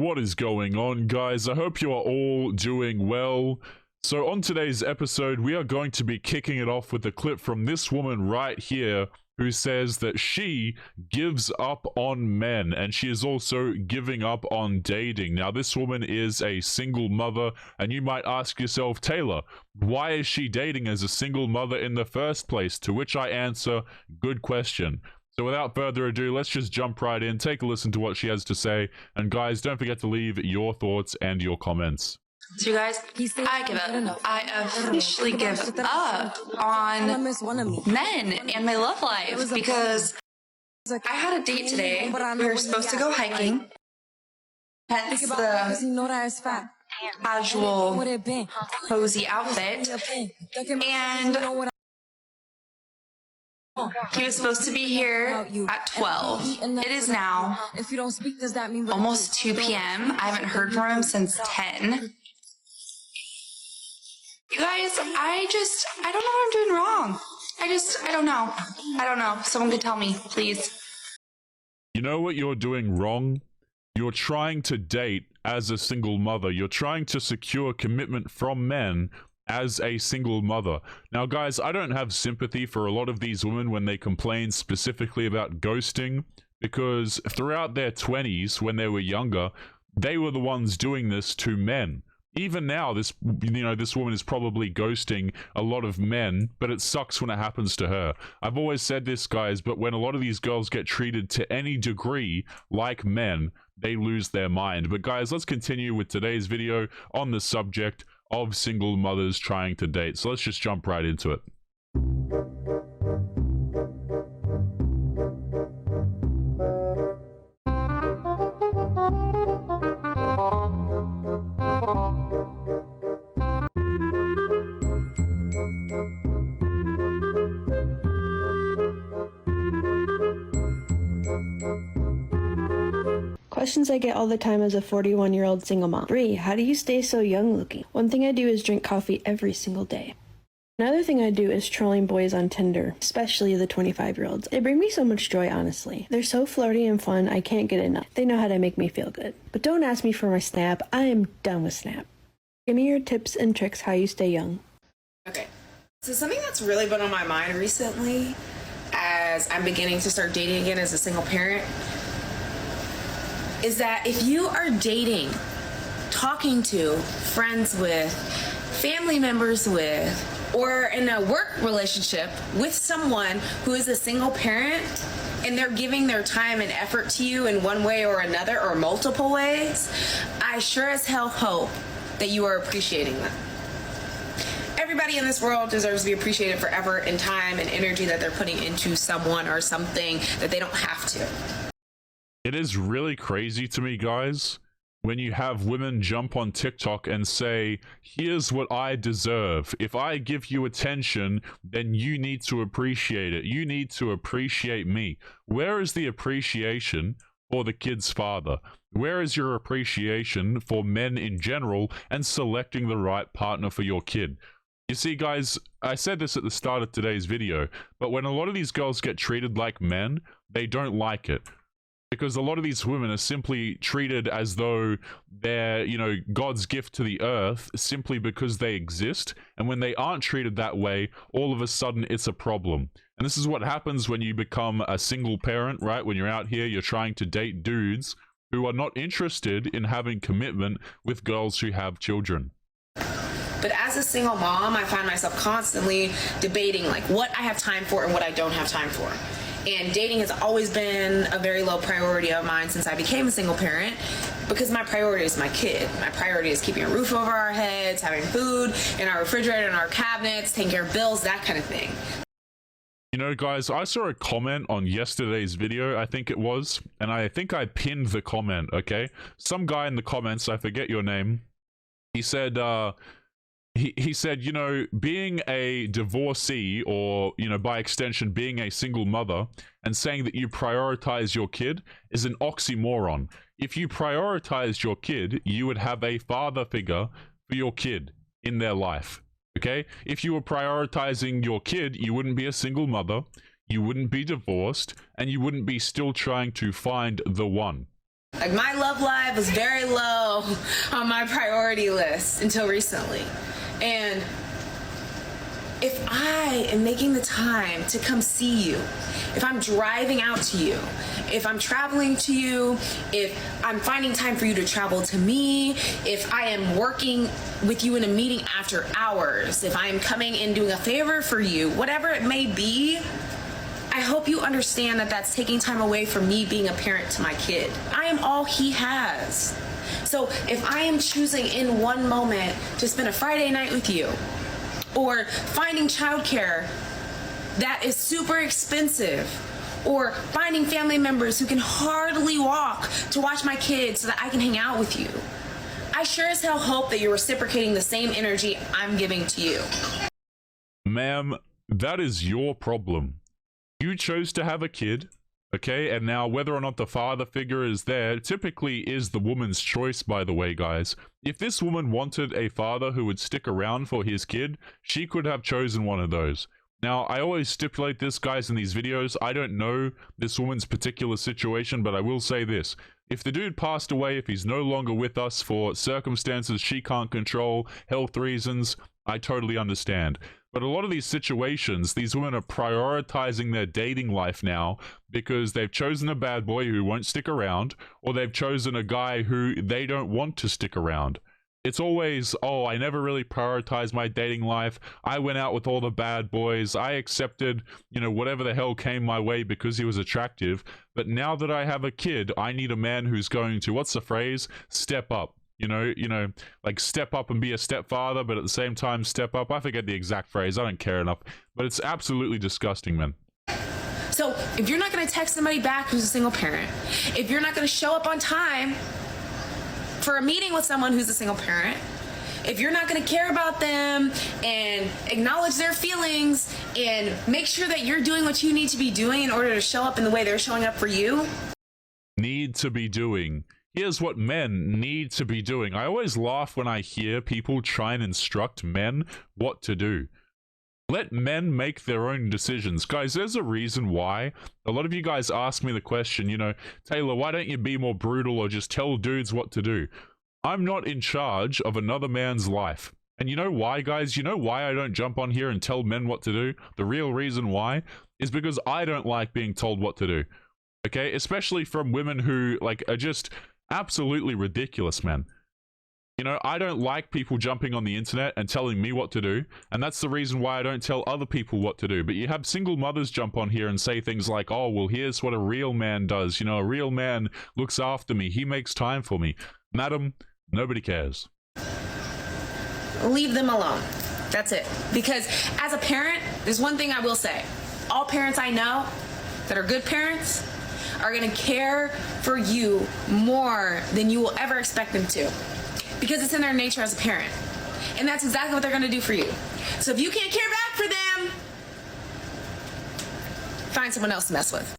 what is going on, guys? I hope you are all doing well. So on today's episode, we are going to be kicking it off with a clip from this woman right here who says that she gives up on men and she is also giving up on dating. Now, this woman is a single mother, and you might ask yourself, Taylor, why is she dating as a single mother in the first place? To which I answer, good question. So without further ado, let's just jump right in, take a listen to what she has to say, and guys, don't forget to leave your thoughts and your comments. So you guys, I give up. I officially give up on men and my love life because I had a date today. We were supposed to go hiking. Hence the casual, cozy outfit. And he was supposed to be here at 12. It is now almost 2 p.m. I haven't heard from him since 10. You guys, I don't know what I'm doing wrong. I don't know. I don't know. Someone could tell me, please. You know what you're doing wrong? You're trying to date as a single mother. You're trying to secure commitment from men as a single mother. Now, guys, I don't have sympathy for a lot of these women when they complain specifically about ghosting, because throughout their 20s, when they were younger, they were the ones doing this to men. Even now, this woman is probably ghosting a lot of men, but it sucks when it happens to her. I've always said this, guys, but when a lot of these girls get treated to any degree like men, they lose their mind. But guys, let's continue with today's video on the subject of single mothers trying to date. So let's just jump right into it. Questions I get all the time as a 41-year-old single mom. Bree, how do you stay so young looking? One thing I do is drink coffee every single day. Another thing I do is trolling boys on Tinder, especially the 25-year-olds. They bring me so much joy, honestly. They're so flirty and fun, I can't get enough. They know how to make me feel good. But don't ask me for my Snap. I am done with Snap. Give me your tips and tricks how you stay young. Okay, so something that's really been on my mind recently as I'm beginning to start dating again as a single parent is that if you are dating, talking to, friends with, family members with, or in a work relationship with someone who is a single parent and they're giving their time and effort to you in one way or another or multiple ways, I sure as hell hope that you are appreciating them. Everybody in this world deserves to be appreciated for effort and time and energy that they're putting into someone or something that they don't have to. It is really crazy to me, guys, when you have women jump on TikTok and say, here's what I deserve. If I give you attention, then you need to appreciate it. You need to appreciate me. Where is the appreciation for the kid's father? Where is your appreciation for men in general and selecting the right partner for your kid? You see, guys, I said this at the start of today's video, but when a lot of these girls get treated like men, they don't like it. Because a lot of these women are simply treated as though they're, God's gift to the earth simply because they exist. And when they aren't treated that way, all of a sudden it's a problem. And this is what happens when you become a single parent, right? When you're out here, you're trying to date dudes who are not interested in having commitment with girls who have children. But as a single mom, I find myself constantly debating like what I have time for and what I don't have time for. And dating has always been a very low priority of mine since I became a single parent because my priority is my kid. My priority is keeping a roof over our heads, having food in our refrigerator and our cabinets, taking care of bills, that kind of thing. You know, guys, I saw a comment on yesterday's video, I think it was, and I think I pinned the comment, okay? Some guy in the comments, I forget your name, he said, He said, being a divorcee or, by extension, being a single mother and saying that you prioritize your kid is an oxymoron. If you prioritized your kid, you would have a father figure for your kid in their life, okay? If you were prioritizing your kid, you wouldn't be a single mother, you wouldn't be divorced, and you wouldn't be still trying to find the one. Like, my love life was very low on my priority list until recently. And if I am making the time to come see you, if I'm driving out to you, if I'm traveling to you, if I'm finding time for you to travel to me, if I am working with you in a meeting after hours, if I am coming and doing a favor for you, whatever it may be, I hope you understand that that's taking time away from me being a parent to my kid. I am all he has. So if I am choosing in one moment to spend a Friday night with you, or finding childcare that is super expensive, or finding family members who can hardly walk to watch my kids so that I can hang out with you, I sure as hell hope that you're reciprocating the same energy I'm giving to you. Ma'am, that is your problem. You chose to have a kid, okay? And now whether or not the father figure is there typically is the woman's choice, by the way, guys. If this woman wanted a father who would stick around for his kid, she could have chosen one of those. Now, I always stipulate this, guys, in these videos. I don't know this woman's particular situation, but I will say this. If the dude passed away, if he's no longer with us for circumstances she can't control, health reasons, I totally understand. But a lot of these situations, these women are prioritizing their dating life now because they've chosen a bad boy who won't stick around, or they've chosen a guy who they don't want to stick around. It's always, oh, I never really prioritized my dating life. I went out with all the bad boys. I accepted, you know, whatever the hell came my way because he was attractive. But now that I have a kid, I need a man who's going to, what's the phrase? Step up. You know, like step up and be a stepfather, but at the same time step up. I forget the exact phrase. I don't care enough. But it's absolutely disgusting, man. So if you're not going to text somebody back who's a single parent, if you're not going to show up on time for a meeting with someone who's a single parent, if you're not going to care about them and acknowledge their feelings and make sure that you're doing what you need to be doing in order to show up in the way they're showing up for you. Need to be doing. Here's what men need to be doing. I always laugh when I hear people try and instruct men what to do. Let men make their own decisions. Guys, there's a reason why. A lot of you guys ask me the question, you know, Taylor, why don't you be more brutal or just tell dudes what to do? I'm not in charge of another man's life. And you know why, guys? You know why I don't jump on here and tell men what to do? The real reason why is because I don't like being told what to do. Okay? Especially from women who, like, are just absolutely ridiculous, man. You know, I don't like people jumping on the internet and telling me what to do, and that's the reason why I don't tell other people what to do. But you have single mothers jump on here and say things like, oh, well, here's what a real man does. You know, a real man looks after me. He makes time for me. Madam, nobody cares. Leave them alone. That's it. Because as a parent, there's one thing I will say. All parents I know that are good parents are going to care for you more than you will ever expect them to, because it's in their nature as a parent. And that's exactly what they're going to do for you. So if you can't care back for them, find someone else to mess with.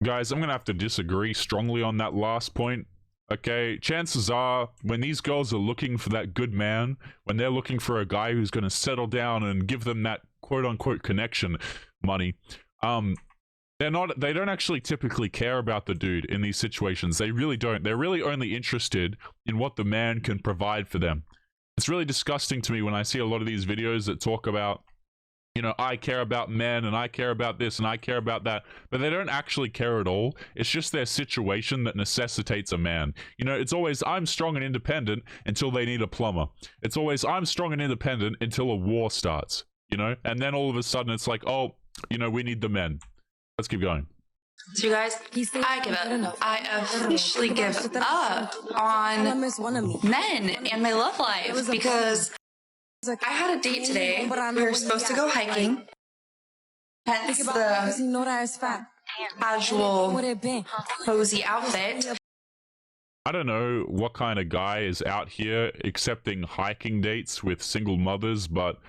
Guys, I'm going to have to disagree strongly on that last point. Okay, chances are when these girls are looking for that good man, when they're looking for a guy who's going to settle down and give them that quote-unquote connection money, they don't actually typically care about the dude in these situations. They really don't. They're really only interested in what the man can provide for them. It's really disgusting to me when I see a lot of these videos that talk about, you know, I care about men and I care about this and I care about that, but they don't actually care at all. It's just their situation that necessitates a man. You know, it's always, I'm strong and independent until they need a plumber. It's always, I'm strong and independent until a war starts, you know? And then all of a sudden it's like, oh, you know, we need the men. Let's keep going. So you guys, I give up. I officially give up on men and my love life because I had a date today. We were supposed to go hiking. Hence the casual, cozy outfit. I don't know what kind of guy is out here accepting hiking dates with single mothers, but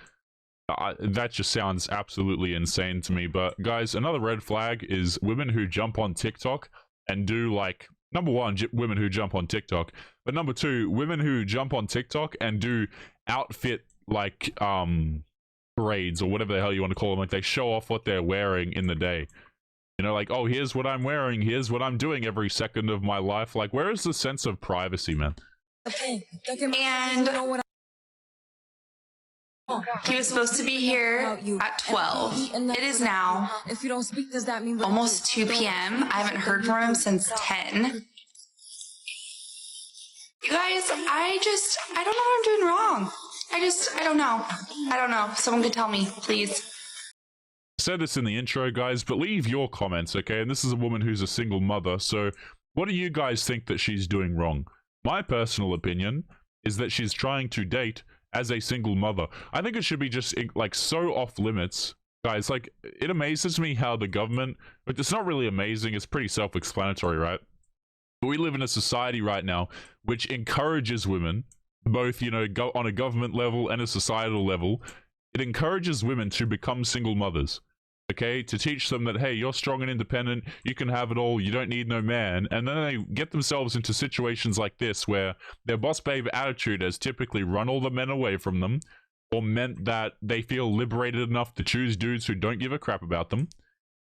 that just sounds absolutely insane to me. But guys, another red flag is women who jump on TikTok and do, like, number one, women who jump on TikTok, but number two, women who jump on TikTok and do outfit, like, parades or whatever the hell you want to call them. Like, they show off what they're wearing in the day. You know, like, oh, here's what I'm wearing, here's what I'm doing every second of my life. Like, where is the sense of privacy, man? And he was supposed to be here at 12. It is now almost 2 p.m. I haven't heard from him since 10. You guys, I don't know what I'm doing wrong. I don't know. I don't know. Someone could tell me, please. I said this in the intro, guys, but leave your comments, okay? And this is a woman who's a single mother, so what do you guys think that she's doing wrong? My personal opinion is that she's trying to date as a single mother. I think it should be just, like, so off limits. Guys, like, it amazes me how the government, but it's not really amazing, it's pretty self-explanatory, right? But we live in a society right now which encourages women, both, you know, go on a government level and a societal level. It encourages women to become single mothers, okay? To teach them that, hey, you're strong and independent, you can have it all, you don't need no man. And then they get themselves into situations like this where their boss babe attitude has typically run all the men away from them, or meant that they feel liberated enough to choose dudes who don't give a crap about them.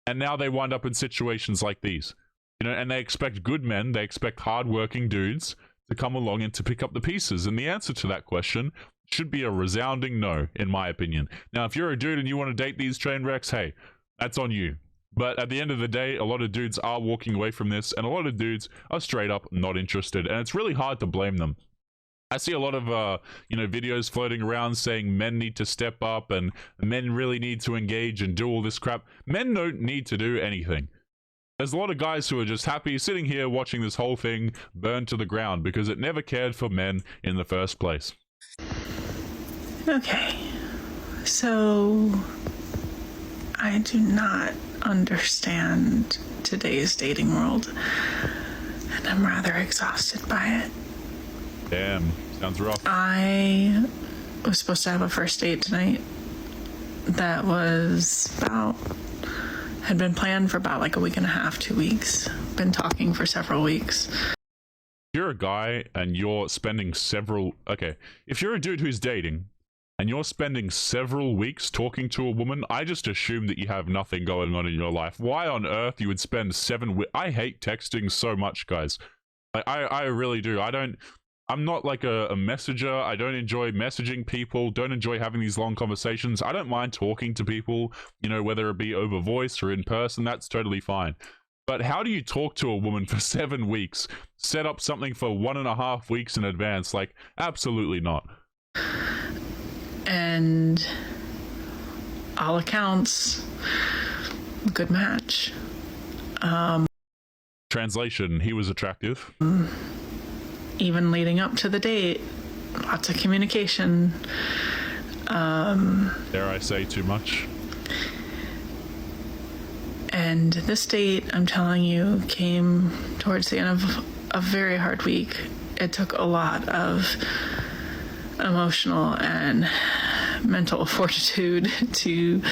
And now they wind up in situations like these. You know, and they expect good men, they expect hardworking dudes to come along and to pick up the pieces. And the answer to that question should be a resounding no, in my opinion. Now, if you're a dude and you want to date these train wrecks, hey, that's on you. But at the end of the day, a lot of dudes are walking away from this, and a lot of dudes are straight up not interested. And it's really hard to blame them. I see a lot of, you know, videos floating around saying men need to step up and men really need to engage and do all this crap. Men don't need to do anything. There's a lot of guys who are just happy sitting here watching this whole thing burn to the ground because it never cared for men in the first place. Okay, so I do not understand today's dating world, and I'm rather exhausted by it. Damn, sounds rough. I was supposed to have a first date tonight that had been planned for about like a week and a half, 2 weeks. Been talking for several weeks. If you're a guy and you're spending if you're a dude who's dating and you're spending several weeks talking to a woman, I just assume that you have nothing going on in your life. Why on earth you would spend 7 weeks? I hate texting so much, guys. Like, I really do. I'm not like a messenger. I don't enjoy messaging people, don't enjoy having these long conversations. I don't mind talking to people, you know, whether it be over voice or in person, that's totally fine. But how do you talk to a woman for 7 weeks, set up something for 1.5 weeks in advance? Like, absolutely not. And all accounts, good match. Translation, he was attractive. Even leading up to the date, lots of communication. Dare I say too much? And this date, I'm telling you, came towards the end of a very hard week. It took a lot of emotional and mental fortitude to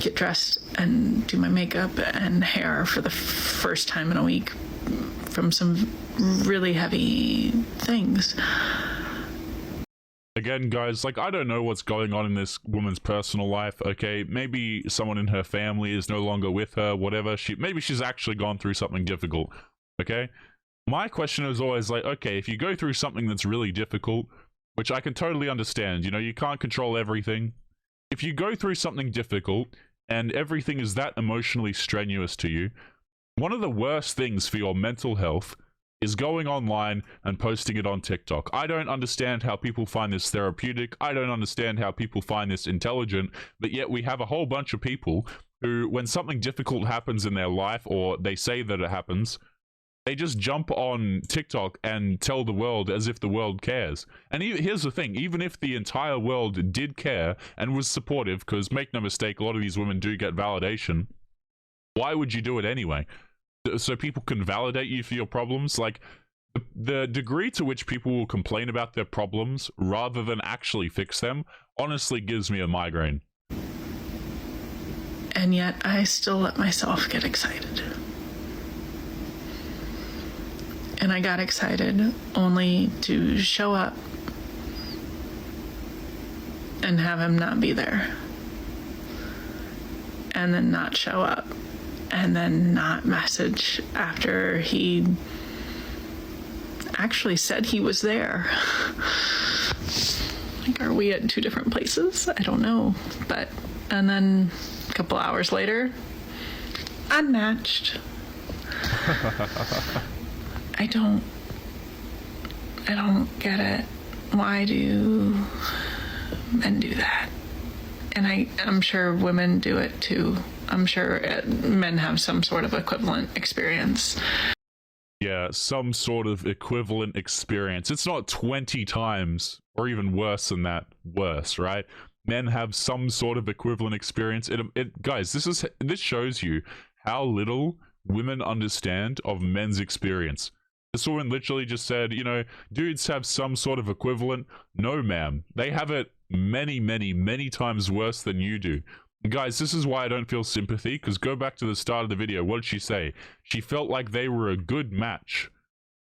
get dressed and do my makeup and hair for the first time in a week from some really heavy things. Again, guys, like, I don't know what's going on in this woman's personal life, okay? Maybe someone in her family is no longer with her, whatever. Maybe she's actually gone through something difficult, okay? My question is always like, okay, if you go through something that's really difficult, which I can totally understand, you know, you can't control everything. If you go through something difficult and everything is that emotionally strenuous to you, one of the worst things for your mental health is going online and posting it on TikTok. I don't understand how people find this therapeutic. I don't understand how people find this intelligent, but yet we have a whole bunch of people who, when something difficult happens in their life, or they say that it happens, they just jump on TikTok and tell the world as if the world cares. And here's the thing, even if the entire world did care and was supportive, because make no mistake, a lot of these women do get validation, why would you do it anyway? So people can validate you for your problems? Like, the degree to which people will complain about their problems rather than actually fix them honestly gives me a migraine. And yet I still let myself get excited. And I got excited only to show up and have him not be there. and then not show up and then not message after he actually said he was there. Like, are we at two different places? I don't know. But, and then a couple hours later, unmatched. I don't get it. Why do men do that? And I'm sure women do it too. I'm sure men have some sort of equivalent experience. Yeah, some sort of equivalent experience. It's not 20 times, or even worse than that, worse, right? Men have some sort of equivalent experience. Guys, this shows you how little women understand of men's experience. This woman literally just said, you know, dudes have some sort of equivalent. No, ma'am. They have it many, many, many times worse than you do. Guys, this is why I don't feel sympathy, because go back to the start of the video. What did she say? She felt like they were a good match.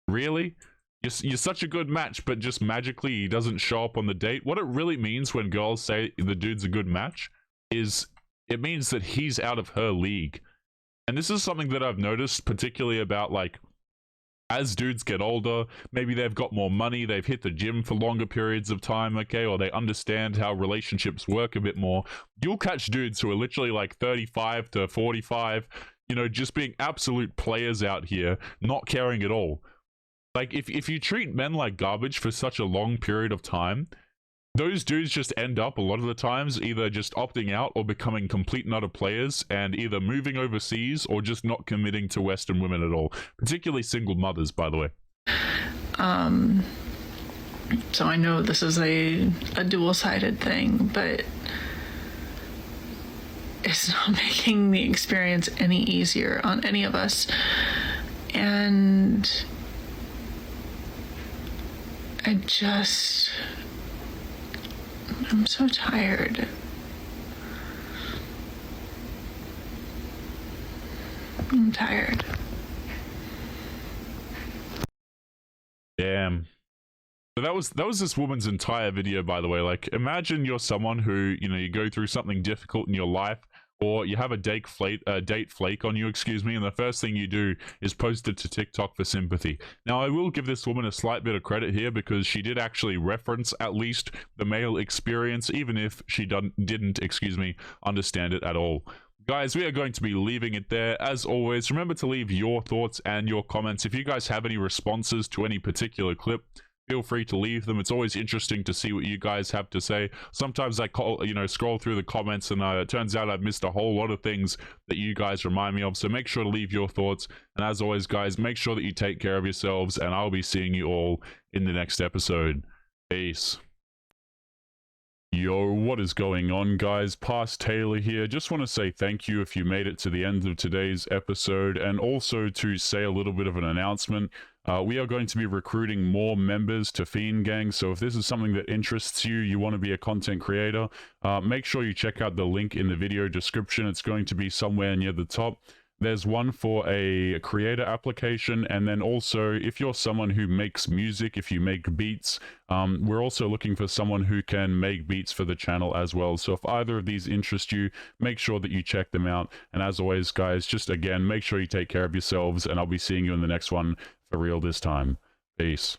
Really? You're such a good match, but just magically he doesn't show up on the date? What it really means when girls say the dude's a good match is it means that he's out of her league. And this is something that I've noticed, particularly about, like, as dudes get older, maybe they've got more money, they've hit the gym for longer periods of time, okay, or they understand how relationships work a bit more. You'll catch dudes who are literally like 35 to 45, you know, just being absolute players out here, not caring at all. Like, if you treat men like garbage for such a long period of time, those dudes just end up, a lot of the times, either just opting out or becoming complete and utter players, and either moving overseas or just not committing to Western women at all. Particularly single mothers, by the way. So I know this is a dual-sided thing, but it's not making the experience any easier on any of us. And I'm so tired. I'm tired. Damn. So that was this woman's entire video, by the way. Like, imagine you're someone who, you know, you go through something difficult in your life, or you have a date flake on you, excuse me, and the first thing you do is post it to TikTok for sympathy. Now, I will give this woman a slight bit of credit here, because she did actually reference at least the male experience, even if she didn't, excuse me, understand it at all. Guys, we are going to be leaving it there. As always, remember to leave your thoughts and your comments. If you guys have any responses to any particular clip, feel free to leave them. It's always interesting to see what you guys have to say. Sometimes I scroll through the comments, and it turns out I've missed a whole lot of things that you guys remind me of. So make sure to leave your thoughts. And as always, guys, make sure that you take care of yourselves, and I'll be seeing you all in the next episode. Peace. Yo, what is going on, guys? Past Taylor here. Just want to say thank you if you made it to the end of today's episode, and also to say a little bit of an announcement. We are going to be recruiting more members to Fiend Gang, so if this is something that interests you, you want to be a content creator, make sure you check out the link in the video description. It's going to be somewhere near the top. There's one for a creator application, and then also if you're someone who makes music, if you make beats, we're also looking for someone who can make beats for the channel as well. So if either of these interest you, make sure that you check them out. And as always, guys, just again, make sure you take care of yourselves, and I'll be seeing you in the next one for real this time. Peace.